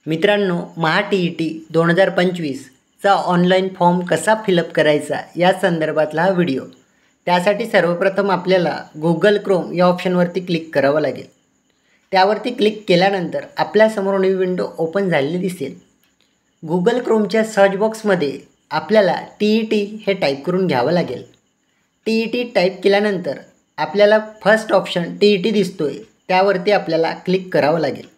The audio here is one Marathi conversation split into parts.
मित्रांनो, महा-टी-ई-टी 2025चा ऑनलाईन फॉर्म कसा फिलअप करायचा या संदर्भातला हा व्हिडिओ. त्यासाठी सर्वप्रथम आपल्याला गुगल क्रोम या ऑप्शनवरती क्लिक करावं लागेल. त्यावरती क्लिक केल्यानंतर आपल्यासमोर न्यू विंडो ओपन झालेली दिसेल. गुगल क्रोमच्या सर्च बॉक्समध्ये आपल्याला टी-ई-टी हे टाईप करून घ्यावं लागेल. टी-ई-टी टाईप केल्यानंतर आपल्याला फर्स्ट ऑप्शन टी-ई-टी दिसतोय, त्यावरती आपल्याला क्लिक करावं लागेल.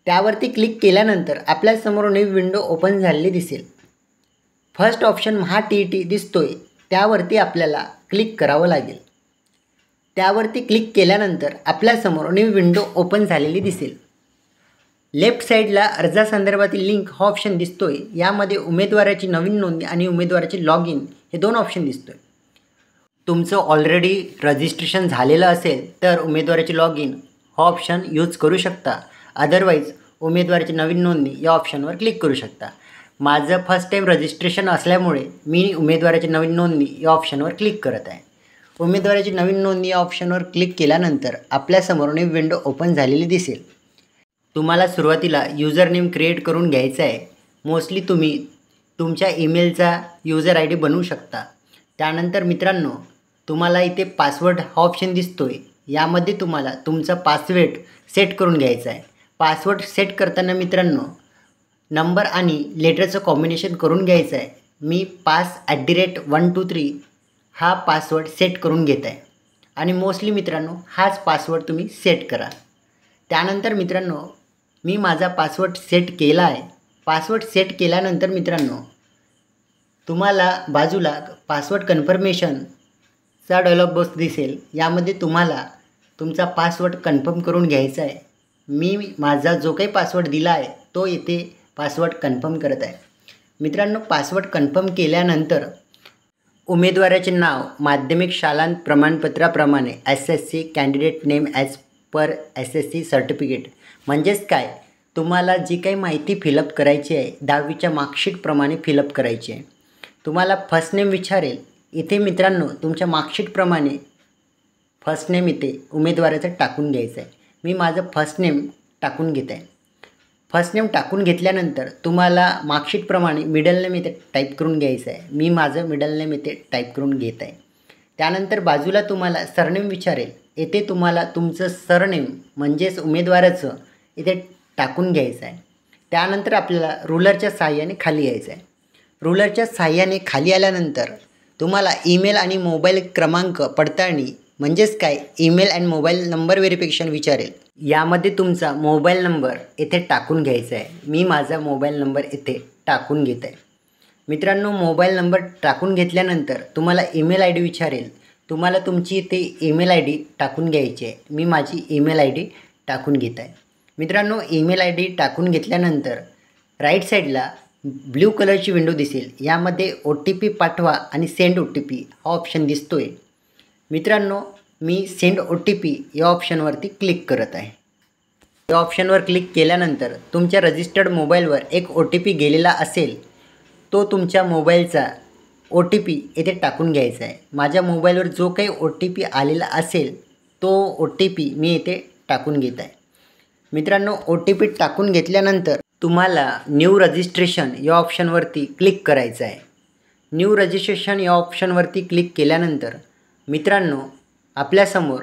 त्यावरती क्लिक केल्यानंतर आपल्यासमोर न्यू विंडो ओपन झालेली दिसेल. फर्स्ट ऑप्शन महा-टी-ई-टी दिसतोय, त्यावरती आपल्याला क्लिक करावं लागेल. त्यावरती क्लिक केल्यानंतर आपल्यासमोर न्यू विंडो ओपन झालेली दिसेल. लेफ्ट साईडला अर्जासंदर्भातील लिंक हा ऑप्शन दिसतोय. यामध्ये उमेदवाराची नवीन नोंदणी आणि उमेदवाराचे लॉग इन हे दोन ऑप्शन दिसतोय. तुमचं ऑलरेडी रजिस्ट्रेशन झालेलं असेल तर उमेदवाराचे लॉग इन हा ऑप्शन यूज करू शकता. अदरवाईज उमेदवाराची नवीन नोंदणी या ऑप्शनवर क्लिक करू शकता. माझं फर्स्ट टाईम रजिस्ट्रेशन असल्यामुळे मी उमेदवाराची नवीन नोंदणी या ऑप्शनवर क्लिक करत आहे. उमेदवाराची नवीन नोंदणी या ऑप्शनवर क्लिक केल्यानंतर आपल्यासमोर न्यू विंडो ओपन झालेली दिसेल. तुम्हाला सुरुवातीला युजर नेम क्रिएट करून घ्यायचा आहे. मोस्टली तुम्ही तुमच्या ईमेलचा युजर आय डी बनवू शकता. त्यानंतर मित्रांनो, तुम्हाला इथे पासवर्ड हा ऑप्शन दिसतोय. यामध्ये तुम्हाला तुमचा पासवर्ड सेट करून घ्यायचा आहे. पासवर्ड सेट करताना मित्रांनो, नंबर आणि लेटरचं कॉम्बिनेशन करून घ्यायचं आहे. मी pass@123 हा पासवर्ड सेट करून घेत आहे आणि मोस्टली मित्रांनो हाच पासवर्ड तुम्ही सेट करा. त्यानंतर मित्रांनो, मी माझा पासवर्ड सेट केला आहे. पासवर्ड सेट केल्यानंतर मित्रांनो, तुम्हाला बाजूला पासवर्ड कन्फर्मेशनचा डायलॉग बॉक्स दिसेल. यामध्ये तुम्हाला तुमचा पासवर्ड कन्फर्म करून घ्यायचा आहे. मी माझा जो काही पासवर्ड दिला आहे तो येथे पासवर्ड कन्फर्म करत आहे. मित्रांनो, पासवर्ड कन्फर्म केल्यानंतर उमेदवाराचे नाव माध्यमिक शालांत प्रमाणपत्राप्रमाणे SSC candidate name as per SSC certificate. म्हणजेच काय, तुम्हाला जी काही माहिती फिलअप करायची आहे 10वीच्या मार्कशीटप्रमाणे फिलअप करायची आहे. तुम्हाला फर्स्ट नेम विचारेल. इथे मित्रांनो तुमच्या मार्कशीटप्रमाणे फर्स्ट नेम इथे उमेदवाराचं टाकून घ्यायचं आहे. मी माझं फर्स्ट नेम टाकून घेत आहे. फर्स्ट नेम टाकून घेतल्यानंतर तुम्हाला मार्कशीटप्रमाणे मिडल नेम इथे टाईप करून घ्यायचं आहे. मी माझं मिडल नेम इथे टाईप करून घेत आहे. त्यानंतर बाजूला तुम्हाला सरनेम विचारेल. येथे तुम्हाला तुमचं सरनेम म्हणजेच उमेदवाराचं इथे टाकून घ्यायचं आहे. त्यानंतर आपल्याला रुलरच्या साहाय्याने खाली यायचं आहे. रुलरच्या साहाय्याने खाली आल्यानंतर तुम्हाला ईमेल आणि मोबाईल क्रमांक पडताळणी म्हणजेच काय, email and mobile number verification विचारेल. यामध्ये तुमचा मोबाईल नंबर येथे टाकून घ्यायचा आहे. मी माझा मोबाईल नंबर येथे टाकून घेत आहे. मित्रांनो, मोबाईल नंबर टाकून घेतल्यानंतर तुम्हाला ईमेल आय डी विचारेल. तुम्हाला तुमची इथे ईमेल आय डी टाकून घ्यायची आहे. मी माझी ईमेल आय डी टाकून घेत आहे. मित्रांनो, ईमेल आय डी टाकून घेतल्यानंतर राईट साईडला ब्ल्यू कलरची विंडो दिसेल. यामध्ये OTP पाठवा आणि सेंड OTP हा ऑप्शन दिसतोय. मित्रांनो, मी सेंड OTP या ऑप्शनवरती क्लिक करत आहे. या ऑप्शनवर क्लिक केल्यानंतर तुमच्या रजिस्टर्ड मोबाईलवर एक OTP गेलेला असेल, तो तुमच्या मोबाईलचा OTP येथे टाकून घ्यायचा आहे. माझ्या मोबाईलवर जो काही OTP आलेला असेल तो OTP मी येथे टाकून घेत आहे. मित्रांनो, OTP टाकून घेतल्यानंतर तुम्हाला न्यू रजिस्ट्रेशन या ऑप्शनवरती क्लिक करायचं आहे. न्यू रजिस्ट्रेशन या ऑप्शनवरती क्लिक केल्यानंतर मित्रांनो, आपल्यासमोर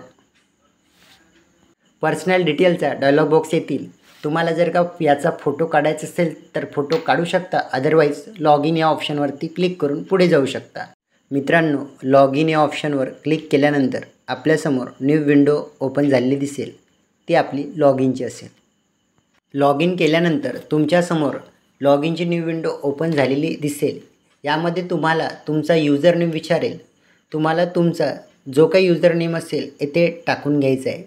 पर्सनल डिटेलचा डायलॉग बॉक्स येतील. तुम्हाला जर का याचा फोटो काढायचा असेल तर फोटो काढू शकता. अदरवाईज लॉग इन या ऑप्शनवरती क्लिक करून पुढे जाऊ शकता. मित्रांनो, लॉग इन या ऑप्शनवर क्लिक केल्यानंतर आपल्यासमोर न्यू विंडो ओपन झालेली दिसेल. ती आपली लॉग इनची असेल. लॉग इन केल्यानंतर तुमच्यासमोर लॉग इनची न्यू विंडो ओपन झालेली दिसेल. यामध्ये तुम्हाला तुमचा युजर नेम विचारेल. तुम्हाला तुमचा जो काही युजर नेम असेल येथे टाकून घ्यायचा आहे.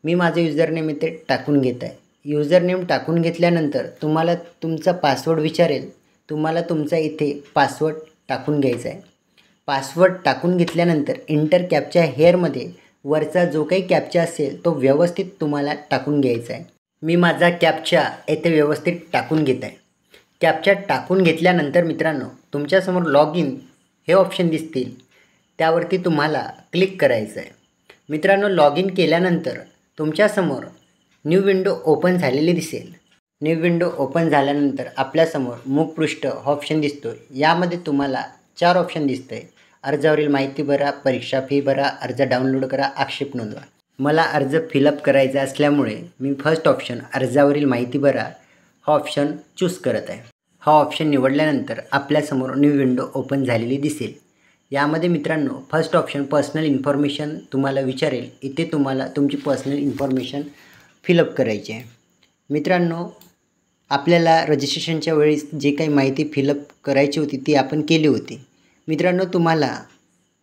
मी माझं युजर नेम इथे टाकून घेत आहे. युजर नेम टाकून घेतल्यानंतर तुम्हाला तुमचा पासवर्ड विचारेल. तुम्हाला तुमचा इथे पासवर्ड टाकून घ्यायचा आहे. पासवर्ड टाकून घेतल्यानंतर इंटर कॅप्चा हेअरमध्ये वरचा जो काही कॅप्चा असेल तो व्यवस्थित तुम्हाला टाकून घ्यायचा आहे. मी माझा कॅप्चा येथे व्यवस्थित टाकून घेत आहे. कॅप्चा टाकून घेतल्यानंतर मित्रांनो, तुमच्यासमोर लॉग इन हे ऑप्शन दिसतील. त्यावरती तुम्हाला क्लिक करायचं आहे. मित्रांनो, लॉग इन केल्यानंतर तुमच्यासमोर न्यू विंडो ओपन झालेली दिसेल. न्यू विंडो ओपन झाल्यानंतर आपल्यासमोर मुखपृष्ठ ऑप्शन दिसतो. यामध्ये तुम्हाला 4 ऑप्शन दिसतं आहे. अर्जावरील माहिती भरा, परीक्षा फी भरा, अर्ज डाउनलोड करा, आक्षेप नोंदवा. मला अर्ज फिलअप करायचा असल्यामुळे मी फर्स्ट ऑप्शन अर्जावरील माहिती भरा हा ऑप्शन चूज करत आहे. हा ऑप्शन निवडल्यानंतर आपल्यासमोर न्यू विंडो ओपन झालेली दिसेल. यामध्ये मित्रांनो फर्स्ट ऑप्शन पर्सनल इन्फॉर्मेशन तुम्हाला विचारेल. इथे तुम्हाला तुमची पर्सनल इन्फॉर्मेशन फिलअप करायची आहे. मित्रांनो आपल्याला रजिस्ट्रेशनच्या वेळेस जे काही माहिती फिलअप करायची होती ती आपण केली होती. मित्रांनो तुम्हाला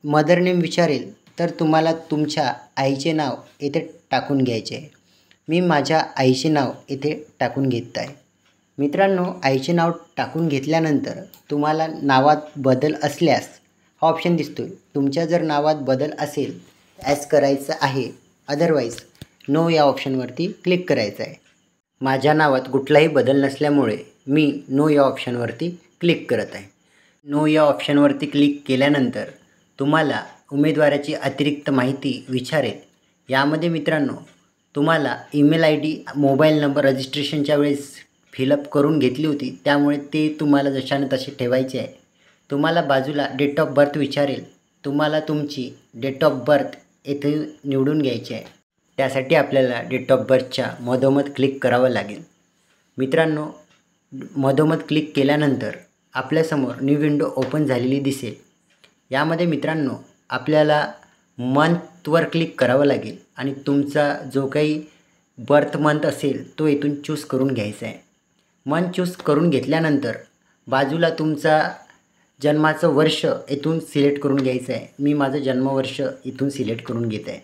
मदर नेम विचारेल तर तुम्हाला तुमच्या आईचे नाव येथे टाकून घ्यायचे आहे. मी माझ्या आईचे नाव येथे टाकून घेत आहे. मित्रांनो आईचे नाव टाकून घेतल्यानंतर तुम्हाला नावात बदल असल्यास हा ऑप्शन दिसतो आहे. तुमच्या जर नावात बदल असेल ॲज करायचं आहे, अदरवाईज नो या ऑप्शनवरती क्लिक करायचं आहे. माझ्या नावात कुठलाही बदल नसल्यामुळे मी नो या ऑप्शनवरती क्लिक करत आहे. नो या ऑप्शनवरती क्लिक केल्यानंतर तुम्हाला उमेदवाराची अतिरिक्त माहिती विचारेल. यामध्ये मित्रांनो तुम्हाला ईमेल ID, मोबाईल नंबर रजिस्ट्रेशनच्या वेळेस फिलअप करून घेतली होती त्यामुळे ते तुम्हाला जशाने तसे ठेवायचे आहे. तुम्हाला बाजूला डेट ऑफ बर्थ विचारेल. तुम्हाला तुमची डेट ऑफ बर्थ येथे निवडून घ्यायची आहे. त्यासाठी आपल्याला डेट ऑफ बर्थच्या मधोमध क्लिक करावं लागेल. मित्रांनो मधोमध क्लिक केल्यानंतर आपल्यासमोर न्यू विंडो ओपन झालेली दिसेल. यामध्ये मित्रांनो आपल्याला मंथवर क्लिक करावं लागेल आणि तुमचा जो काही बर्थ मंथ असेल तो इथून चूज करून घ्यायचा आहे. मंथ चूज करून घेतल्यानंतर बाजूला तुमचा जन्माचं वर्ष इथून सिलेक्ट करून घ्यायचं आहे. मी माझं जन्मवर्ष इथून सिलेक्ट करून घेत आहे.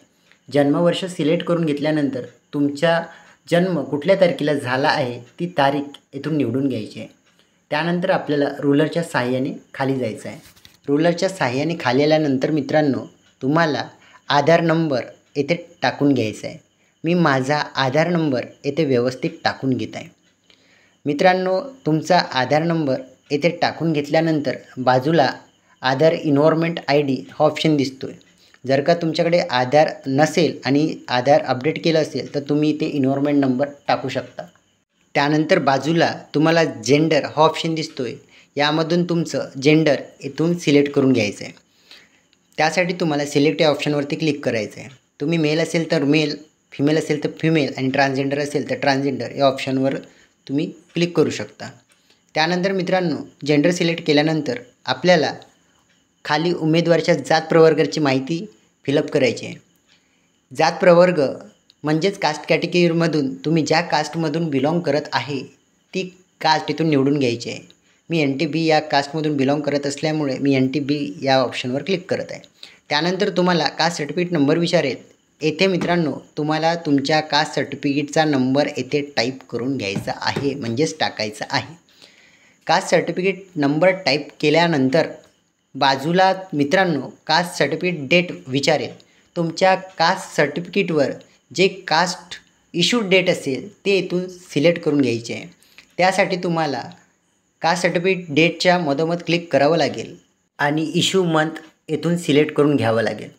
जन्मवर्ष सिलेक्ट करून घेतल्यानंतर तुमचा जन्म कुठल्या तारखेला झाला आहे ती तारीख इथून निवडून घ्यायची आहे. त्यानंतर आपल्याला रुलरच्या सहाय्याने खाली जायचं आहे. रुलरच्या सहाय्याने खाली आल्यानंतर मित्रांनो तुम्हाला आधार नंबर येथे टाकून घ्यायचा आहे. मी माझा आधार नंबर येथे व्यवस्थित टाकून घेत आहे. मित्रांनो तुमचा आधार नंबर येथे टाकून घेतल्यानंतर बाजूला आधार इन्व्हॉर्मेंट ID हा ऑप्शन दिसतो आहे. जर का तुमच्याकडे आधार नसेल आणि आधार अपडेट केलं असेल तर तुम्ही इथे इन्व्हॉर्मेंट नंबर टाकू शकता. त्यानंतर बाजूला तुम्हाला जेंडर हा ऑप्शन दिसतो आहे. यामधून तुमचं जेंडर इथून सिलेक्ट करून घ्यायचं आहे. त्यासाठी तुम्हाला सिलेक्ट या ऑप्शनवरती क्लिक करायचं आहे. तुम्ही मेल असेल तर मेल, फिमेल असेल तर फिमेल आणि ट्रान्सजेंडर असेल तर ट्रान्सजेंडर या ऑप्शनवर तुम्ही क्लिक करू शकता. त्यानंतर मित्रांनो जेंडर सिलेक्ट केल्यानंतर आपल्याला खाली उमेदवाराच्या जात प्रवर्गाची माहिती फिलअप करायची आहे. जात प्रवर्ग म्हणजेच कास्ट कॅटेगरीमधून तुम्ही ज्या कास्टमधून बिलॉंग करत आहे ती कास्ट इथून निवडून घ्यायची आहे. मी NTB या कास्टमधून बिलॉंग करत असल्यामुळे मी NTB या ऑप्शनवर क्लिक करत आहे. त्यानंतर तुम्हाला कास्ट सर्टिफिकेट नंबर विचारेल. येथे मित्रांनो तुम्हाला तुमच्या कास्ट सर्टिफिकेटचा नंबर येथे टाईप करून घ्यायचा आहे, म्हणजेच टाकायचा आहे. कास्ट सर्टिफिकेट नंबर टाईप केल्यानंतर बाजूला मित्रांनो कास्ट सर्टिफिकेट डेट विचारेल. तुमच्या कास्ट सर्टिफिकेटवर जे कास्ट इश्यूड डेट असेल ते इथून सिलेक्ट करून घ्यायचे आहे. त्यासाठी तुम्हाला कास्ट सर्टिफिकेट डेटच्या मधोमध क्लिक करावं लागेल आणि इश्यू मंथ येथून सिलेक्ट करून घ्यावं लागेल.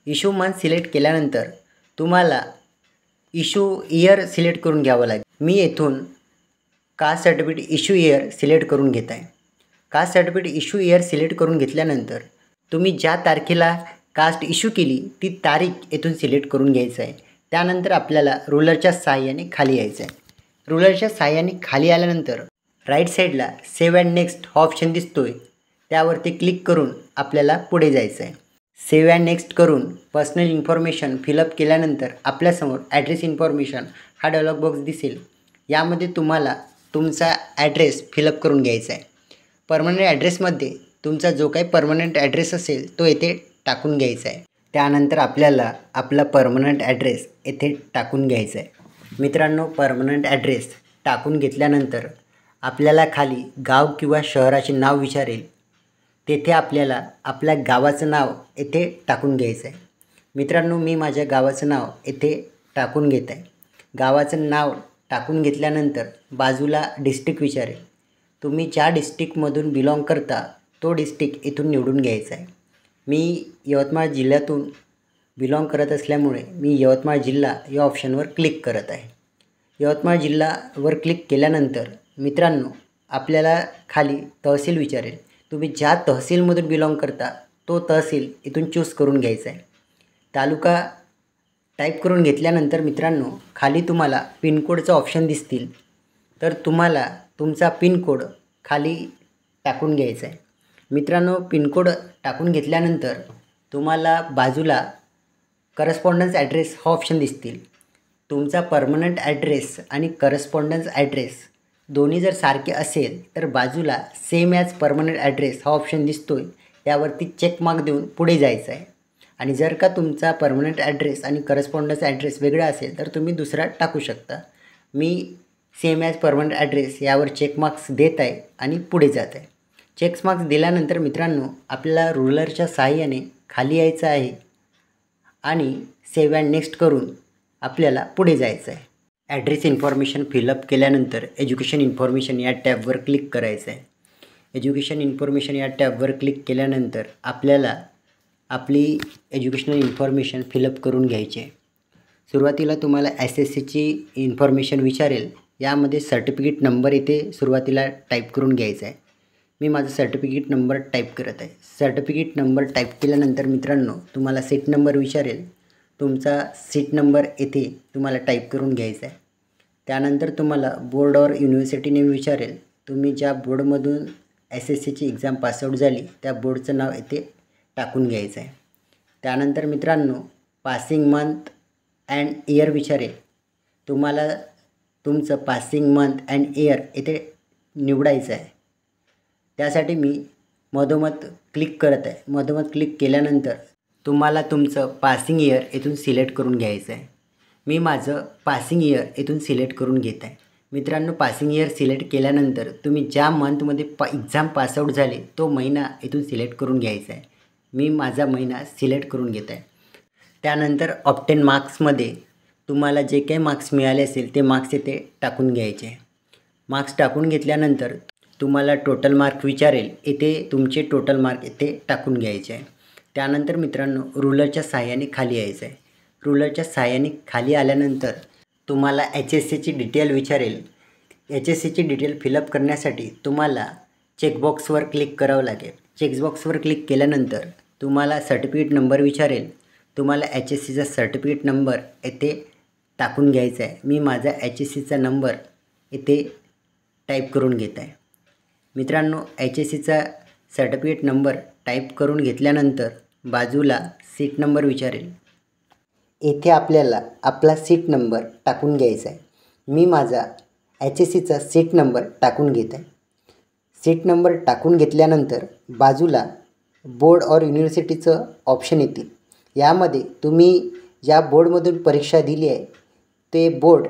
इश्यू मंथ सिलेक्ट केल्यानंतर तुम्हाला इश्यू इयर सिलेक्ट करून घ्यावं लागेल. मी येथून caste certificate issue year select करून घेत आहे. Caste certificate issue year select करून घेतल्यानंतर तुम्ही ज्या तारखेला कास्ट इश्यू केली ती तारीख येथून सिलेक्ट करून घ्यायचं आहे. त्यानंतर आपल्याला रुलरच्या सहाय्याने खाली यायचं आहे. रुलरच्या सहाय्याने खाली आल्यानंतर राईट साईडला सेव्ह अँड नेक्स्ट हा ऑप्शन दिसतो आहे. त्यावरती क्लिक करून आपल्याला पुढे जायचं आहे. सेव्ह अँड नेक्स्ट करून पर्सनल इन्फॉर्मेशन फिलअप केल्यानंतर आपल्यासमोर ॲड्रेस इन्फॉर्मेशन हा डायलॉग बॉक्स दिसेल. यामध्ये तुम्हाला तुमचा ॲड्रेस फिलअप करून घ्यायचा आहे. परमनंट ॲड्रेसमध्ये तुमचा जो काही परमनंट ॲड्रेस असेल तो येथे टाकून घ्यायचा आहे. त्यानंतर आपल्याला आपला परमनंट ॲड्रेस येथे टाकून घ्यायचा आहे. मित्रांनो परमनंट ॲड्रेस टाकून घेतल्यानंतर आपल्याला खाली गाव किंवा शहराचे नाव विचारेल. तेथे आपल्याला आपल्या गावाचं नाव येथे टाकून घ्यायचं आहे. मित्रांनो मी माझ्या गावाचं नाव येथे टाकून घेत आहे. गावाचं नाव टाकून घेतल्यानंतर बाजूला डिस्ट्रिक्ट विचारेल. तुम्ही ज्या डिस्ट्रिक्टमधून बिलॉंग करता तो डिस्ट्रिक्ट इथून निवडून घ्यायचा आहे. मी यवतमाळ जिल्ह्यातून बिलॉंग करत असल्यामुळे मी यवतमाळ जिल्हा या ऑप्शनवर क्लिक करत आहे. यवतमाळ जिल्हावर क्लिक केल्यानंतर मित्रांनो आपल्याला खाली तहसील विचारेल. तुम्ही ज्या तहसीलमधून बिलॉंग करता तो तहसील इथून चूज करून घ्यायचा आहे. तालुका टाईप करून घेतल्यानंतर मित्रांनो खाली तुम्हाला पिनकोडचं ऑप्शन दिसतील, तर तुम्हाला तुमचा पिनकोड खाली टाकून घ्यायचा आहे. मित्रांनो पिनकोड टाकून घेतल्यानंतर तुम्हाला बाजूला करस्पॉन्डन्स ॲड्रेस हा ऑप्शन दिसतील. तुमचा परमनंट ॲड्रेस आणि करस्पॉन्डन्स ॲड्रेस दोन्ही जर सारखे असेल तर बाजूला सेम ॲज परमनंट ॲड्रेस हा ऑप्शन दिसतो आहे, यावरती चेक मार्क देऊन पुढे जायचं आहे. आणि जर का तुमचा परमनंट ॲड्रेस आणि करस्पॉन्डन्स ॲड्रेस वेगळा असेल तर तुम्ही दुसरा टाकू शकता. मी सेम ॲज परमनंट ॲड्रेस यावर चेक मार्क्स देत आहे आणि पुढे जात आहे. चेक मार्क्स दिल्यानंतर मित्रांनो आपल्याला रुलरच्या सहाय्याने खाली यायचं आहे आणि सेव्ह अँड नेक्स्ट करून आपल्याला पुढे जायचं आहे. ॲड्रेस इन्फॉर्मेशन फिलअप केल्यानंतर एज्युकेशन इन्फॉर्मेशन या टॅबवर क्लिक करायचं आहे. एज्युकेशन इन्फॉर्मेशन या टॅबवर क्लिक केल्यानंतर आपल्याला आपली एज्युकेशनल इन्फॉर्मेशन फिलअप करून घ्यायची आहे. सुरुवातीला तुम्हाला SSCची इन्फॉर्मेशन विचारेल. यामध्ये सर्टिफिकेट नंबर इथे सुरुवातीला टाईप करून घ्यायचा आहे. मी माझा सर्टिफिकेट नंबर टाईप करत आहे. सर्टिफिकेट नंबर टाईप केल्यानंतर मित्रांनो तुम्हाला सीट नंबर विचारेल. तुमचा सीट नंबर येथे तुम्हाला टाईप करून घ्यायचा आहे. त्यानंतर तुम्हाला बोर्ड और युनिव्हर्सिटी नेम विचारेल. तुम्ही ज्या बोर्डमधून SSCची एक्झाम पासआउट झाली त्या बोर्डचं नाव येथे टाकून घ्यायचं आहे. त्यानंतर मित्रांनो पासिंग मंथ अँड इयर विचारेल. तुम्हाला तुमचं पासिंग मंथ अँड इयर येथे निवडायचं आहे. त्यासाठी मी मधोमध क्लिक करत आहे. मधोमध क्लिक केल्यानंतर तुम्हाला तुमचं पासिंग इयर येथून सिलेक्ट करून घ्यायचं आहे. मी माझं पासिंग इयर येथून सिलेक्ट करून घेत आहे. मित्रांनो पासिंग इयर सिलेक्ट केल्यानंतर तुम्ही ज्या मंथमध्ये एक्झाम पासआउट झाले तो महिना येथून सिलेक्ट करून घ्यायचा आहे. मी माझा महिना सिलेक्ट करून घेत आहे. त्यानंतर ऑब्टेन मार्क्समध्ये तुम्हाला जे काही मार्क्स मिळाले असेल ते मार्क्स येथे टाकून घ्यायचे. मार्क्स टाकून घेतल्यानंतर तुम्हाला टोटल मार्क विचारेल. येथे तुमचे टोटल मार्क येथे टाकून घ्यायचे आहे. त्यानंतर मित्रांनो रुलरच्या सहाय्याने खाली यायचं आहे. रुलरच्या सहाय्याने खाली आल्यानंतर तुम्हाला HSCची डिटेल विचारेल. HSCची डिटेल फिलअप करण्यासाठी तुम्हाला चेकबॉक्सवर क्लिक करावं लागेल. चेकबॉक्सवर क्लिक केल्यानंतर तुम्हाला सर्टिफिकेट नंबर विचारेल. तुम्हाला HSCचा सर्टिफिकेट नंबर येथे टाकून घ्यायचा आहे. मी माझा HSCचा नंबर येथे टाईप करून घेत आहे. मित्रांनो HSCचा सर्टिफिकेट नंबर टाईप करून घेतल्यानंतर बाजूला सीट नंबर विचारेल. येथे आपल्याला आपला सीट नंबर टाकून घ्यायचा आहे. मी माझा HSCचा सीट नंबर टाकून घेत आहे. सीट नंबर टाकून घेतल्यानंतर बाजूला बोर्ड और युनिव्हर्सिटीचं ऑप्शन येतील. यामध्ये तुम्ही ज्या बोर्डमधून परीक्षा दिली आहे ते बोर्ड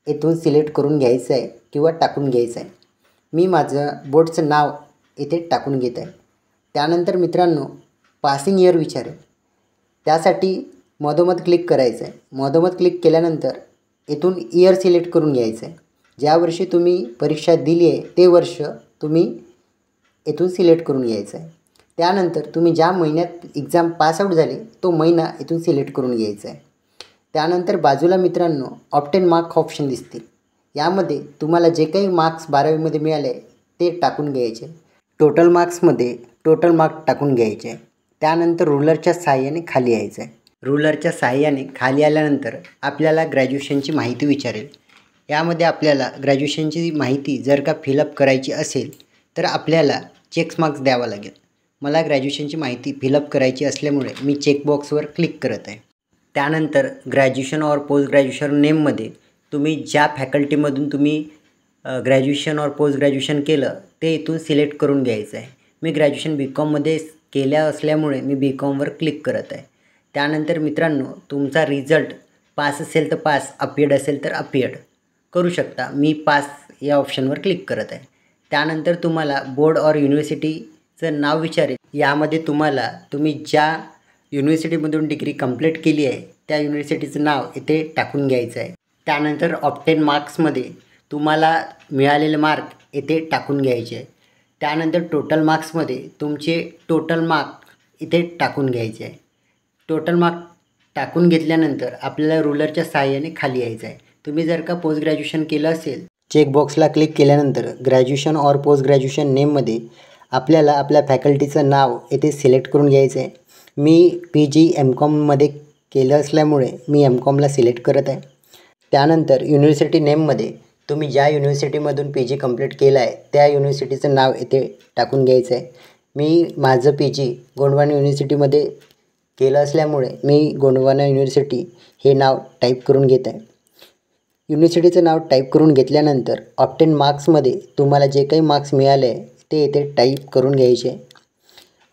येथून सिलेक्ट करून घ्यायचं आहे किंवा टाकून घ्यायचं आहे. मी माझं बोर्डचं नाव येथे टाकून घेत आहे. त्यानंतर मित्रांनो पासिंग इयर विचारेल. त्यासाठी मधोमध क्लिक करायचं आहे. मधोमध क्लिक केल्यानंतर येथून इयर सिलेक्ट करून घ्यायचं आहे. ज्या वर्षी तुम्ही परीक्षा दिली आहे ते वर्ष तुम्ही येथून सिलेक्ट करून घ्यायचं आहे. त्यानंतर तुम्ही ज्या महिन्यात एक्झाम पासआउट झाले तो महिना इथून सिलेक्ट करून घ्यायचा आहे. त्यानंतर बाजूला मित्रांनो ऑब्टेन मार्क ऑप्शन दिसतील. यामध्ये तुम्हाला जे काही मार्क्स 12वीमध्ये मिळाले ते टाकून घ्यायचे. टोटल मार्क्समध्ये टोटल मार्क टाकून घ्यायचे. त्यानंतर रुलरच्या सहाय्याने खाली यायचं आहे. रुलरच्या सहाय्याने खाली आल्यानंतर आपल्याला ग्रॅज्युएशनची माहिती विचारेल. यामध्ये आपल्याला ग्रॅज्युएशनची माहिती जर का फिलअप करायची असेल तर आपल्याला चेक मार्क्स द्यावा लागेल. मला ग्रॅज्युएशनची माहिती फिलअप करायची असल्यामुळे मी चेकबॉक्सवर क्लिक करत आहे. त्यानंतर ग्रॅज्युएशन और पोस्ट ग्रॅज्युएशन नेममध्ये तुम्ही ज्या फॅकल्टीमधून तुम्ही ग्रॅज्युएशन और पोस्ट ग्रॅज्युएशन केलं ते इथून सिलेक्ट करून घ्यायचं आहे. मी ग्रॅज्युएशन BComमध्ये केल्या असल्यामुळे मी BComवर क्लिक करत आहे. त्यानंतर मित्रांनो तुमचा रिझल्ट पास असेल तर पास, अपियर्ड असेल तर अपियर्ड करू शकता. मी पास या ऑप्शनवर क्लिक करत आहे. त्यानंतर तुम्हाला बोर्ड और युनिव्हर्सिटीचं नाव विचारेल. यामध्ये तुम्हाला तुम्ही ज्या युनिव्हर्सिटीमधून डिग्री कंप्लीट केली आहे त्या युनिव्हर्सिटीचं नाव इथे टाकून घ्यायचं आहे. त्यानंतर ऑब्टेन मार्क्समध्ये तुम्हाला मिळालेले मार्क इथे टाकून घ्यायचे आहे. त्यानंतर टोटल मार्क्समध्ये तुमचे टोटल मार्क इथे टाकून घ्यायचे आहे. टोटल मार्क टाकून घेतल्यानंतर आपल्याला रुलरच्या सहाय्याने खाली यायचं आहे. तुम्ही जर का पोस्ट ग्रॅज्युएशन केलं असेल, चेकबॉक्सला क्लिक केल्यानंतर ग्रॅज्युएशन ऑर पोस्ट ग्रॅज्युएशन नेममध्ये आपल्याला आपल्या फॅकल्टीचं नाव येथे सिलेक्ट करून घ्यायचं आहे. मी PG MCOMमध्ये केलं असल्यामुळे मी MCOMला सिलेक्ट करत आहे. त्यानंतर युनिव्हर्सिटी नेममध्ये तुम्ही ज्या युनिव्हर्सिटीमधून PG कंप्लीट केलं आहे त्या युनिव्हर्सिटीचं नाव येथे टाकून घ्यायचं आहे. मी माझं PG गोंडवाना युनिव्हर्सिटीमध्ये केलं असल्यामुळे मी गोंडवाना युनिव्हर्सिटी हे नाव टाईप करून घेत आहे. युनिव्हर्सिटीचं नाव टाईप करून घेतल्यानंतर ऑब्टेन मार्क्समध्ये तुम्हाला जे काही मार्क्स मिळाले आहे ते इथे टाईप करून घ्यायचे.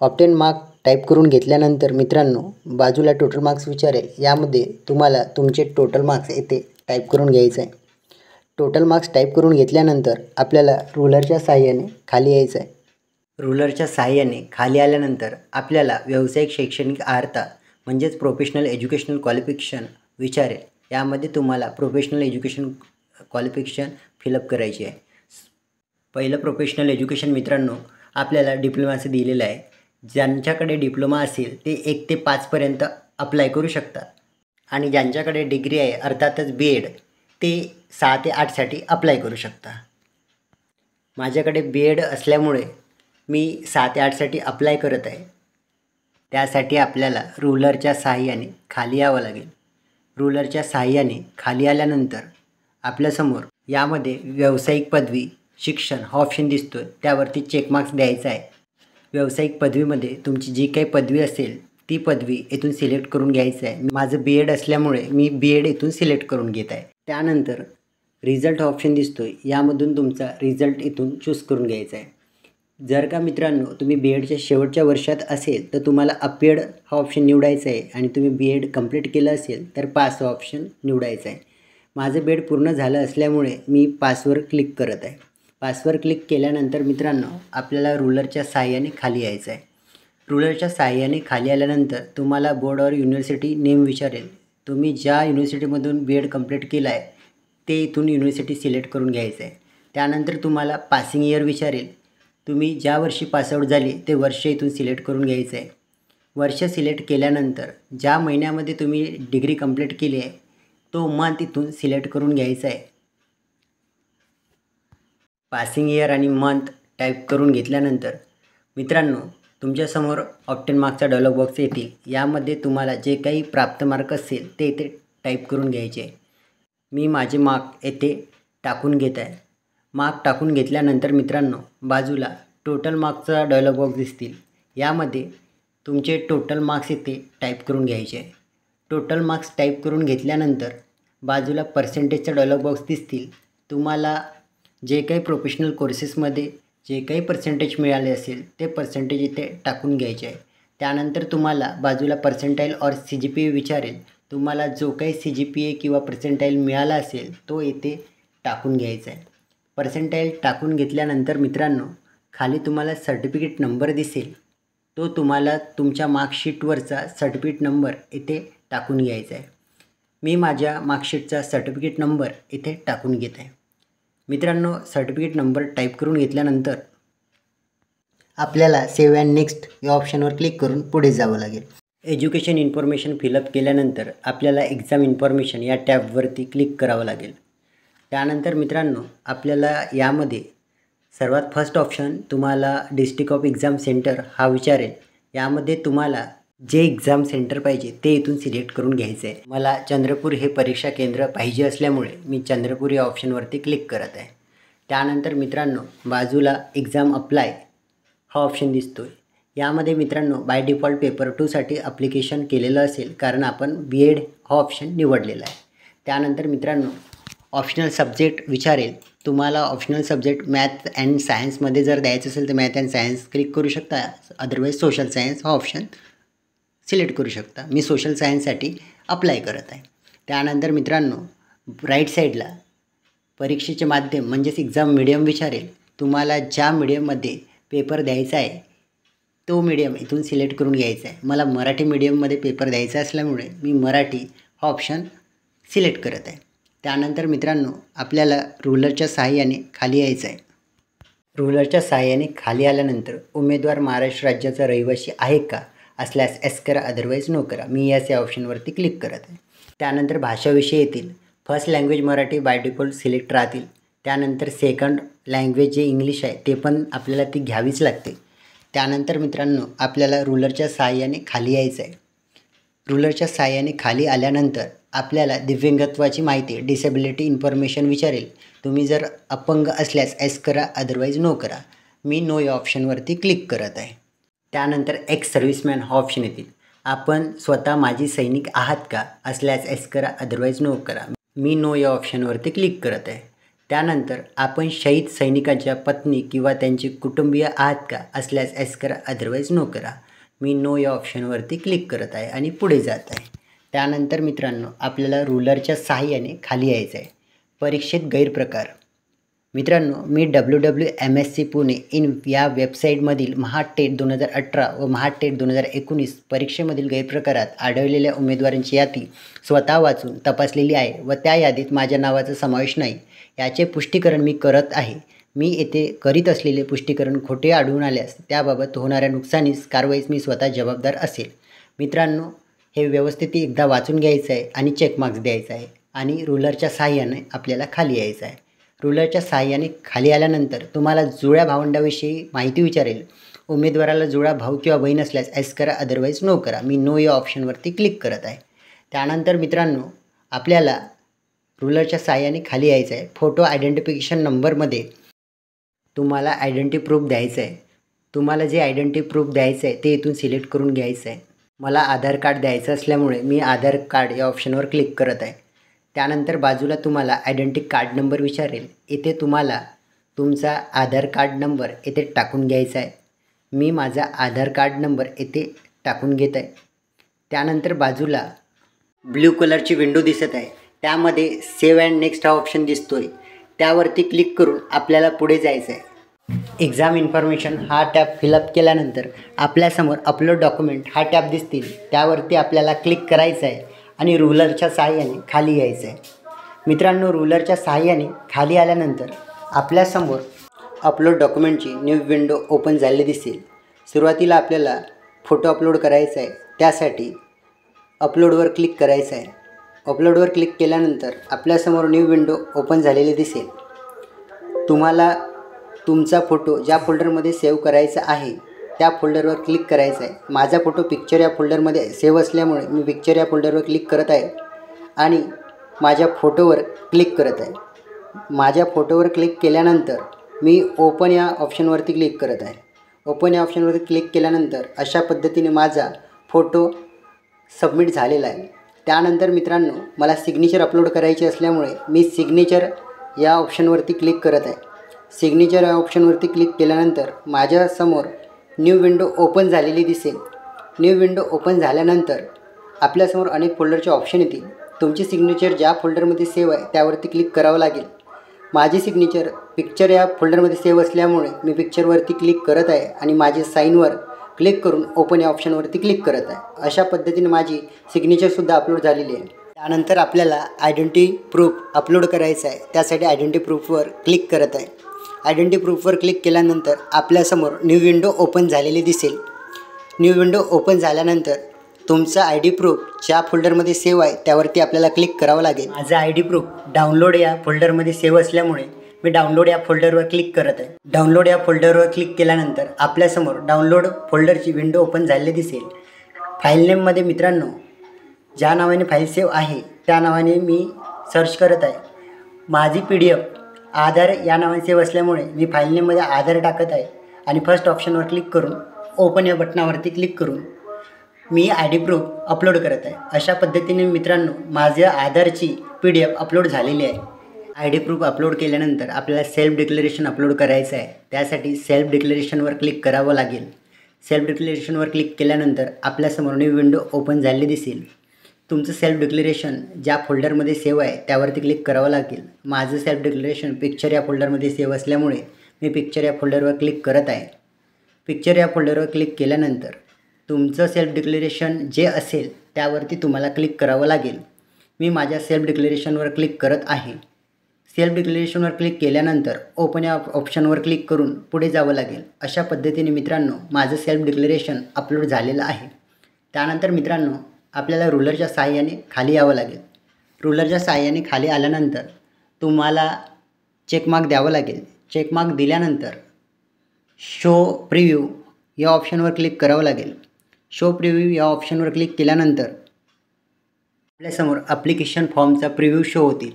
ऑब्टेन मार्क टाईप करून घेतल्यानंतर मित्रांनो बाजूला टोटल मार्क्स विचारेल, यामध्ये तुम्हाला तुमचे टोटल मार्क्स येथे टाईप करून घ्यायचं आहे. टोटल मार्क्स टाईप करून घेतल्यानंतर आपल्याला रुलरच्या साहाय्याने खाली यायचं आहे. रुलरच्या साहाय्याने खाली आल्यानंतर आपल्याला व्यावसायिक शैक्षणिक अर्हता म्हणजेच प्रोफेशनल एज्युकेशनल क्वालिफिकेशन विचारेल. यामध्ये तुम्हाला प्रोफेशनल एज्युकेशन क्वालिफिकेशन फिलअप करायची आहे. पहिलं प्रोफेशनल एज्युकेशन मित्रांनो आपल्याला डिप्लोमाचं दिलेलं आहे. ज्यांच्याकडे डिप्लोमा असेल ते 1 ते 5पर्यंत अप्लाय करू शकतात आणि ज्यांच्याकडे डिग्री आहे अर्थातच BEd ते 6 ते 8साठी अप्लाय करू शकता. माझ्याकडे BEd असल्यामुळे मी 6 ते 8साठी अप्लाय करत आहे. त्यासाठी आपल्याला रुलरच्या साहाय्याने खाली यावं लागेल. रुलरच्या साहाय्याने खाली आल्यानंतर आपल्यासमोर यामध्ये व्यावसायिक पदवी शिक्षण हा ऑप्शन दिसतो आहे, त्यावरती चेकमार्क्स द्यायचा आहे. व्यावसायिक पदवीमध्ये तुमची जी काही पदवी असेल ती पदवी इथून सिलेक्ट करून घ्यायचं आहे. माझं BEd असल्यामुळे मी BEd इथून सिलेक्ट करून घेत आहे. त्यानंतर रिझल्ट हा ऑप्शन दिसतो आहे, यामधून तुमचा रिझल्ट इथून चूज करून घ्यायचा आहे. जर का मित्रांनो तुम्ही BEdच्या शेवटच्या वर्षात असेल तर तुम्हाला अपेड हा ऑप्शन निवडायचा आहे आणि तुम्ही BEd कंप्लीट केलं असेल तर पास हा ऑप्शन निवडायचा आहे. माझं BEd पूर्ण झालं असल्यामुळे मी पासवर क्लिक करत आहे. पासवर क्लिक केल्यानंतर मित्रांनो आपल्याला रुलरच्या साहाय्याने खाली यायचं आहे. रुलरच्या साहाय्याने खाली आल्यानंतर तुम्हाला बोर्ड ऑर युनिव्हर्सिटी नेम विचारेल. तुम्ही ज्या युनिव्हर्सिटीमधून BEd कंप्लीट केलं आहे ते इथून युनिव्हर्सिटी सिलेक्ट करून घ्यायचं आहे. त्यानंतर तुम्हाला पासिंग इयर विचारेल. तुम्ही ज्या वर्षी पासआउट झाले ते वर्ष इथून सिलेक्ट करून घ्यायचं आहे. वर्ष सिलेक्ट केल्यानंतर ज्या महिन्यामध्ये तुम्ही डिग्री कंप्लीट केली आहे तो मंथ इथून सिलेक्ट करून घ्यायचा आहे. पासिंग इयर आणि मंथ टाईप करून घेतल्यानंतर मित्रांनो तुमच्यासमोर ऑब्टेन मार्क्सचा डायलॉग बॉक्स येतील. यामध्ये तुम्हाला जे काही प्राप्त मार्क असेल ते इथे टाईप करून घ्यायचे. मी माझे मार्क येथे टाकून घेत आहे. मार्क टाकून घेतल्यानंतर मित्रांनो बाजूला टोटल मार्क्सचा डायलॉग बॉक्स दिसतील. यामध्ये तुमचे टोटल मार्क्स इथे टाईप करून घ्यायचे आहे. टोटल मार्क्स टाईप करून घेतल्यानंतर बाजूला पर्सेंटेजचा डायलॉग बॉक्स दिसतील. तुम्हाला जे काही प्रोफेशनल कोर्सेसमध्ये जे काही पर्सेंटेज मिळाले असेल ते पर्सेंटेज इथे टाकून घ्यायचे आहे. त्यानंतर तुम्हाला बाजूला पर्सेंटाईल और CGPA विचारेल. तुम्हाला जो काही CGPA किंवा पर्सेंटाईल मिळाला असेल तो इथे टाकून घ्यायचा आहे. पर्सेंटाईल टाकून घेतल्यानंतर मित्रांनो खाली तुम्हाला सर्टिफिकेट नंबर दिसेल. तो तुम्हाला तुमच्या मार्कशीटवरचा सर्टिफिकेट नंबर इथे टाकून घ्यायचा आहे. मी माझ्या मार्कशीटचा सर्टिफिकेट नंबर इथे टाकून घेत आहे. मित्रांनो सर्टिफिकेट नंबर टाईप करून घेतल्यानंतर आपल्याला सेव्ह अँड नेक्स्ट या ऑप्शनवर क्लिक करून पुढे जावं लागेल. एज्युकेशन इन्फॉर्मेशन फिलअप केल्यानंतर आपल्याला एक्झाम इन्फॉर्मेशन या टॅबवरती क्लिक करावं लागेल. त्यानंतर मित्रांनो आपल्याला यामध्ये सर्वात फर्स्ट ऑप्शन तुम्हाला डिस्ट्रिक्ट ऑफ एक्झाम सेंटर हा विचारेल. यामध्ये तुम्हाला जे एक्झाम सेंटर पाहिजे ते इथून सिलेक्ट करून घ्यायचं आहे. मला चंद्रपूर हे परीक्षा केंद्र पाहिजे असल्यामुळे मी चंद्रपूर या ऑप्शनवरती क्लिक करत आहे. त्यानंतर मित्रांनो बाजूला एक्झाम अप्लाय हा ऑप्शन दिसतो आहे. यामध्ये मित्रांनो बाय डिफॉल्ट पेपर 2साठी ॲप्लिकेशन केलेलं असेल कारण आपण BEd हा ऑप्शन निवडलेला आहे. त्यानंतर मित्रांनो ऑप्शनल सब्जेक्ट विचारेल. तुम्हाला ऑप्शनल सब्जेक्ट मॅथ अँड सायन्समध्ये जर द्यायचं असेल तर मॅथ अँड सायन्स क्लिक करू शकता. अदरवाईज सोशल सायन्स हा ऑप्शन सिलेक्ट करू शकता. मी सोशल सायन्ससाठी अप्लाय करत आहे. त्यानंतर मित्रांनो राईट साईडला परीक्षेचे माध्यम म्हणजेच एक्झाम मीडियम विचारेल. तुम्हाला ज्या मीडियममध्ये पेपर द्यायचा आहे तो मीडियम इथून सिलेक्ट करून घ्यायचा आहे. मला मराठी मीडियममध्ये पेपर द्यायचा असल्यामुळे मी मराठी हा ऑप्शन सिलेक्ट करत आहे. त्यानंतर मित्रांनो आपल्याला रुलरच्या साहाय्याने खाली यायचं आहे. रुलरच्या साहाय्याने खाली आल्यानंतर उमेदवार महाराष्ट्र राज्याचा रहिवासी आहे का असल्यास एस करा, अदरवाईज नो करा. मी याच या ऑप्शनवरती क्लिक करत आहे. त्यानंतर भाषाविषयी येतील. First language Marathi by default select राहतील. त्यानंतर सेकंड लँग्वेज जे इंग्लिश आहे ते पण आपल्याला ती घ्यावीच लागते. त्यानंतर मित्रांनो आपल्याला रुलरच्या सहाय्याने खाली यायचं आहे. रुलरच्या सहाय्याने खाली आल्यानंतर आपल्याला दिव्यांगत्वाची माहिती डिसेबिलिटी इन्फॉर्मेशन विचारेल. तुम्ही जर अपंग असल्यास एस करा, अदरवाईज नो करा. मी नो या ऑप्शनवरती क्लिक करत आहे. त्यानंतर एक्स सर्व्हिसमॅन हा ऑप्शन येतील. आपण स्वतः माजी सैनिक आहात का असल्यास एस करा, अदरवाईज नो करा. मी नो या ऑप्शनवरती क्लिक करत आहे. त्यानंतर आपण शहीद सैनिकांच्या पत्नी किंवा त्यांचे कुटुंबीय आहात का असल्यास एस करा, अदरवाईज नो करा. मी नो या ऑप्शनवरती क्लिक करत आहे आणि पुढे जात आहे. त्यानंतर मित्रांनो आपल्याला रुलरच्या सहाय्याने खाली यायचं आहे. परीक्षेत गैरप्रकार. मित्रांनो मी WWMSC पुणे इन या वेबसाईटमधील महाटेट 2018 व महाटेट 2019 परीक्षेमधील गैरप्रकारात आढळलेल्या उमेदवारांची यादी स्वतः वाचून तपासलेली आहे व त्या यादीत माझ्या नावाचा समावेश नाही याचे पुष्टीकरण मी करत आहे. मी येथे करीत असलेले पुष्टीकरण खोटे आढळून आल्यास त्याबाबत होणाऱ्या नुकसानीस कारवाईस मी स्वतः जबाबदार असेल. मित्रांनो हे व्यवस्थित एकदा वाचून घ्यायचं आहे आणि चेकमार्क्स द्यायचा आहे आणि रुलरच्या सहाय्याने आपल्याला खाली यायचं आहे. रुलरच्या सहाय्याने खाली आल्यानंतर तुम्हाला जुळ्या भावंडाविषयी माहिती विचारेल. उमेदवाराला जुळा भाऊ किंवा बहीण असल्यास एस करा, अदरवाईज नो करा. मी नो या ऑप्शनवरती क्लिक करत आहे. त्यानंतर मित्रांनो आपल्याला रुलरच्या सहाय्याने खाली यायचं आहे. फोटो आयडेंटिफिकेशन नंबरमध्ये तुम्हाला आयडेंटिटी प्रूफ द्यायचं आहे. तुम्हाला जे आयडेंटिटी प्रूफ द्यायचं आहे ते इथून सिलेक्ट करून घ्यायचं आहे. मला आधार कार्ड द्यायचं असल्यामुळे मी आधार कार्ड या ऑप्शनवर क्लिक करत आहे. त्यानंतर बाजूला तुम्हाला आयडेंटिटी कार्ड नंबर विचारेल. इथे तुम्हाला तुमचा आधार कार्ड नंबर येथे टाकून घ्यायचा आहे. मी माझा आधार कार्ड नंबर येथे टाकून घेत आहे. त्यानंतर बाजूला ब्ल्यू कलरची विंडो दिसत आहे. त्यामध्ये सेव्ह अँड नेक्स्ट हा ऑप्शन दिसतो आहे. त्यावरती क्लिक करून आपल्याला पुढे जायचं आहे. एक्झाम इन्फॉर्मेशन हा टॅब फिलअप केल्यानंतर आपल्यासमोर अपलोड डॉक्युमेंट हा टॅब दिसतील. त्यावरती आपल्याला क्लिक करायचं आहे आणि रुलरच्या सहाय्याने खाली यायचं आहे. मित्रांनो रुलरच्या सहाय्याने खाली आल्यानंतर आपल्यासमोर अपलोड डॉक्युमेंटची न्यू विंडो ओपन झालेली दिसेल. सुरुवातीला आपल्याला फोटो अपलोड करायचा आहे. त्यासाठी अपलोडवर क्लिक करायचं आहे. अपलोडवर क्लिक केल्यानंतर आपल्यासमोर न्यू विंडो ओपन झालेली दिसेल. तुम्हाला तुमचा फोटो ज्या फोल्डरमध्ये सेव्ह करायचा आहे त्या फोल्डरवर क्लिक करायचं आहे. माझा फोटो पिक्चर या फोल्डरमध्ये सेव्ह असल्यामुळे मी पिक्चर या फोल्डरवर क्लिक करत आहे आणि माझ्या फोटोवर क्लिक करत आहे. माझ्या फोटोवर क्लिक केल्यानंतर मी ओपन या ऑप्शनवरती क्लिक करत आहे. ओपन या ऑप्शनवरती क्लिक केल्यानंतर अशा पद्धतीने माझा फोटो सबमिट झालेला आहे. त्यानंतर मित्रांनो मला सिग्नेचर अपलोड करायची असल्यामुळे मी सिग्नेचर या ऑप्शनवरती क्लिक करत आहे. सिग्नेचर या ऑप्शनवरती क्लिक केल्यानंतर माझ्यासमोर न्यू विंडो ओपन झालेली दिसेल. न्यू विंडो ओपन झाल्यानंतर आपल्यासमोर अनेक फोल्डरचे ऑप्शन येतील. तुमची सिग्नेचर ज्या फोल्डरमध्ये सेव्ह आहे त्यावरती क्लिक करावं लागेल. माझी सिग्नेचर पिक्चर या फोल्डरमध्ये सेव्ह असल्यामुळे मी पिक्चरवरती क्लिक करत आहे आणि माझे साईनवर क्लिक करून ओपन या ऑप्शनवरती क्लिक करत आहे. अशा पद्धतीने माझी सिग्नेचरसुद्धा अपलोड झालेली आहे. त्यानंतर आपल्याला आयडेंटिटी प्रूफ अपलोड करायचं आहे. त्यासाठी आयडेंटिटी प्रूफवर क्लिक करत आहे. आयडेंटिटी प्रूफवर क्लिक केल्यानंतर आपल्यासमोर न्यू विंडो ओपन झालेली दिसेल. न्यू विंडो ओपन झाल्यानंतर तुमचा ID प्रूफ ज्या फोल्डरमध्ये सेव्ह आहे त्यावरती आपल्याला क्लिक करावं लागेल. माझा ID प्रूफ डाउनलोड या फोल्डरमध्ये सेव्ह असल्यामुळे मी डाउनलोड या फोल्डरवर क्लिक करत आहे. डाउनलोड या फोल्डरवर क्लिक केल्यानंतर आपल्यासमोर डाउनलोड फोल्डरची विंडो ओपन झालेली दिसेल. फाईल नेममध्ये मित्रांनो ज्या नावाने फाईल सेव्ह आहे त्या नावाने मी सर्च करत आहे. माझी PDF आधार या नावाने सेव्ह असल्यामुळे मी फाईल नेममध्ये आधार टाकत आहे आणि फर्स्ट ऑप्शनवर क्लिक करून ओपन या बटनावरती क्लिक करून मी ID प्रूफ अपलोड करत आहे. अशा पद्धतीने मित्रांनो माझ्या आधारची PDF अपलोड झालेली आहे. ID प्रूफ अपलोड केल्यानंतर आपल्याला सेल्फ डिक्लेरेशन अपलोड करायचं आहे. त्यासाठी सेल्फ डिक्लेरेशनवर क्लिक करावं लागेल. सेल्फ डिक्लेरेशनवर क्लिक केल्यानंतर आपल्यासमोर न्यू विंडो ओपन झालेली दिसेल. तुमचं सेल्फ डिक्लेरेशन ज्या फोल्डरमध्ये सेव्ह आहे त्यावरती क्लिक करावं लागेल. माझं सेल्फ डिक्लेरेशन पिक्चर या फोल्डरमध्ये सेव्ह असल्यामुळे मी पिक्चर या फोल्डरवर क्लिक करत आहे. पिक्चर या फोल्डरवर क्लिक केल्यानंतर तुमचं सेल्फ डिक्लेरेशन जे असेल त्यावरती तुम्हाला क्लिक करावं लागेल. मी माझ्या सेल्फ डिक्लेरेशनवर क्लिक करत आहे. सेल्फ डिक्लेरेशनवर क्लिक केल्यानंतर ओपन या ऑप्शनवर क्लिक करून पुढे जावं लागेल. अशा पद्धतीने मित्रांनो माझं सेल्फ डिक्लेरेशन अपलोड झालेलं आहे. त्यानंतर मित्रांनो आपल्याला रुलरच्या सहाय्याने खाली यावं लागेल. रुलरच्या साहाय्याने खाली आल्यानंतर तुम्हाला चेकमार्क द्यावं लागेल. चेकमार्क दिल्यानंतर शो प्रिव्ह्यू या ऑप्शनवर क्लिक करावं लागेल. शो प्रिव्ह्यू या ऑप्शनवर क्लिक केल्यानंतर आपल्यासमोर ॲप्लिकेशन फॉर्मचा प्रिव्ह्यू शो होतील.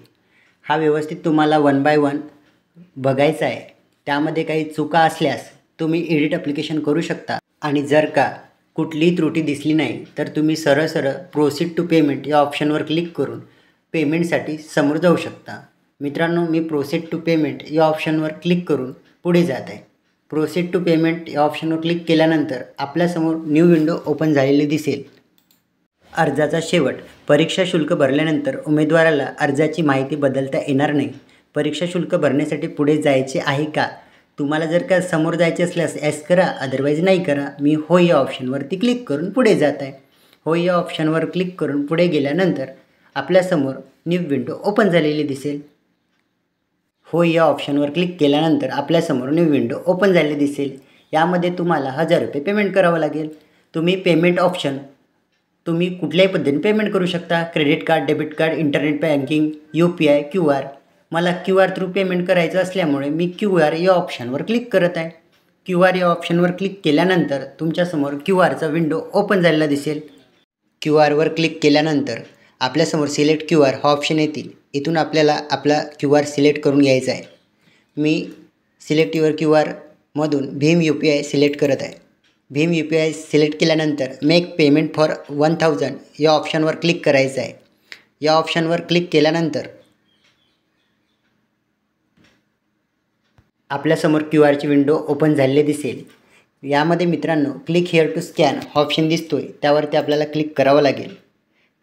हा व्यवस्थित तुम्हाला 1 बाय 1 बघायचा आहे. त्यामध्ये काही चुका असल्यास तुम्ही एडिट ॲप्लिकेशन करू शकता आणि जर का कुठलीही त्रुटी दिसली नाही तर तुम्ही सरळ प्रोसीड टू पेमेंट या ऑप्शनवर क्लिक करून पेमेंटसाठी समोर जाऊ शकता. मित्रांनो, मी प्रोसीड टू पेमेंट या ऑप्शनवर क्लिक करून पुढे जात आहे. प्रोसीड टू पेमेंट या ऑप्शनवर क्लिक केल्यानंतर आपल्यासमोर न्यू विंडो ओपन झालेली दिसेल. अर्जाचा शेवट. परीक्षा शुल्क भरल्यानंतर उमेदवाराला अर्जाची माहिती बदलता येणार नाही. परीक्षा शुल्क भरण्यासाठी पुढे जायचे आहे का? तुम्हाला जर का समोर जायचे असल्यास येस करा, अदरवाईज नाही करा. मी हो या ऑप्शनवरती क्लिक करून पुढे जात आहे. हो या ऑप्शनवर क्लिक करून पुढे गेल्यानंतर आपल्यासमोर न्यू विंडो ओपन झालेली दिसेल. हो या ऑप्शनवर क्लिक केल्यानंतर आपल्यासमोर न्यू विंडो ओपन झालेली दिसेल. यामध्ये तुम्हाला 1000 रुपये पेमेंट करावं लागेल. तुम्ही पेमेंट ऑप्शन तुम्ही कुठल्याही पद्धतीने पेमेंट करू शकता. Credit card, debit card, internet banking, UPI, QR. मला QR थ्रू पेमेंट करायचं असल्यामुळे मी QR या ऑप्शनवर क्लिक करत आहे. QR या ऑप्शनवर क्लिक केल्यानंतर तुमच्यासमोर QRचा विंडो ओपन झालेला दिसेल. QRवर क्लिक केल्यानंतर आपल्यासमोर सिलेक्ट QR हा ऑप्शन येतील. इथून आपल्याला आपला QR सिलेक्ट करून घ्यायचा आहे. मी सिलेक्ट युअर QRमधून भीम UPI सिलेक्ट करत आहे. भीम UPI सिलेक्ट केल्यानंतर मेक पेमेंट फॉर 1000 या ऑप्शनवर क्लिक करायचं आहे. या ऑप्शनवर क्लिक केल्यानंतर आपल्यासमोर QRची विंडो ओपन झालेली दिसेल. यामध्ये मित्रांनो क्लिक हिअर टू स्कॅन हा ऑप्शन दिसतोय, त्यावरती आपल्याला क्लिक करावं लागेल.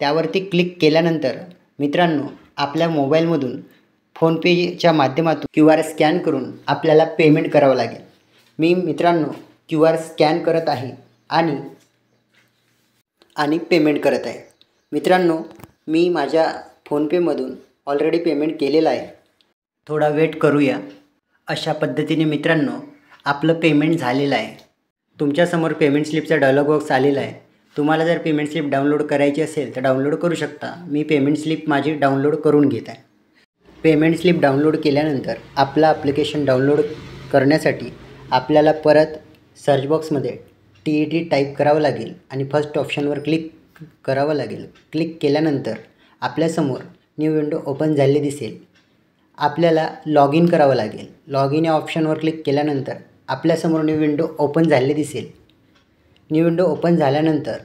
त्यावरती क्लिक केल्यानंतर मित्रांनो आपल्या मोबाईलमधून फोनपेच्या माध्यमातून QR स्कॅन करून आपल्याला पेमेंट करावं लागेल. मी मित्रांनो QR स्कॅन करत आहे आणि पेमेंट करत आहे. मित्रांनो, मी माझ्या फोनपेमधून ऑलरेडी पेमेंट केलेलं आहे. थोडा वेट करूया. अशा पद्धतीने मित्रांनो आपलं पेमेंट झालेलं आहे. तुमच्यासमोर पेमेंट स्लिपचा डायलॉग बॉक्स आलेला आहे. तुम्हाला जर पेमेंट स्लिप डाउनलोड करायची असेल तर डाउनलोड करू शकता. मी पेमेंट स्लिप माझी डाउनलोड करून घेत आहे. पेमेंट स्लिप डाउनलोड केल्यानंतर आपलं ॲप्लिकेशन डाउनलोड करण्यासाठी आपल्याला परत सर्च बॉक्समध्ये TET टाईप करावं लागेल आणि फर्स्ट ऑप्शनवर क्लिक करावं लागेल. क्लिक केल्यानंतर आपल्यासमोर न्यू विंडो ओपन झालेली दिसेल. आपल्याला लॉग इन करावं लागेल. लॉग इन या ऑप्शनवर क्लिक केल्यानंतर आपल्यासमोर न्यू विंडो ओपन झालेली दिसेल. न्यू विंडो ओपन झाल्यानंतर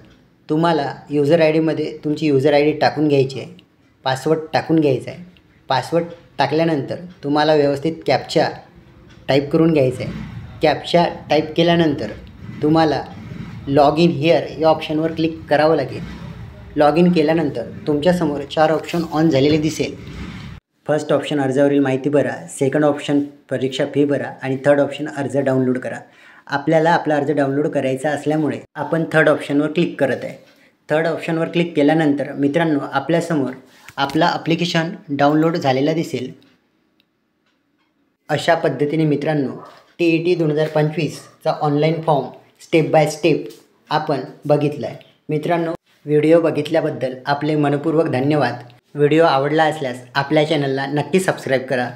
तुम्हाला युजर ID तुमची युजर ID टाकून घ्यायची आहे. पासवर्ड टाकून घ्यायचा आहे. पासवर्ड टाकल्यानंतर तुम्हाला व्यवस्थित कॅप्चा टाईप करून घ्यायचा आहे. कॅप्चा टाईप केल्यानंतर तुम्हाला लॉग इन हिअर या ऑप्शनवर क्लिक करावं लागेल. लॉग इन केल्यानंतर तुमच्यासमोर 4 ऑप्शन ऑन झालेले दिसेल. फर्स्ट ऑप्शन अर्जावरील माहिती भरा, सेकंड ऑप्शन परीक्षा फी भरा आणि थर्ड ऑप्शन अर्ज डाउनलोड करा. आपल्याला आपला अर्ज डाउनलोड करायचा असल्यामुळे आपण थर्ड ऑप्शनवर क्लिक करत आहे. थर्ड ऑप्शनवर क्लिक केल्यानंतर मित्रांनो आपल्यासमोर आपला ॲप्लिकेशन डाउनलोड झालेला दिसेल. अशा पद्धतीने मित्रांनो TET 2025चा online form step by step आपण बघितला आहे. मित्रांनो, व्हिडिओ बघितल्याबद्दल आपले मनपूर्वक धन्यवाद. व्हिडिओ आवडला असल्यास आपल्या चॅनलला नक्की सबस्क्राईब करा.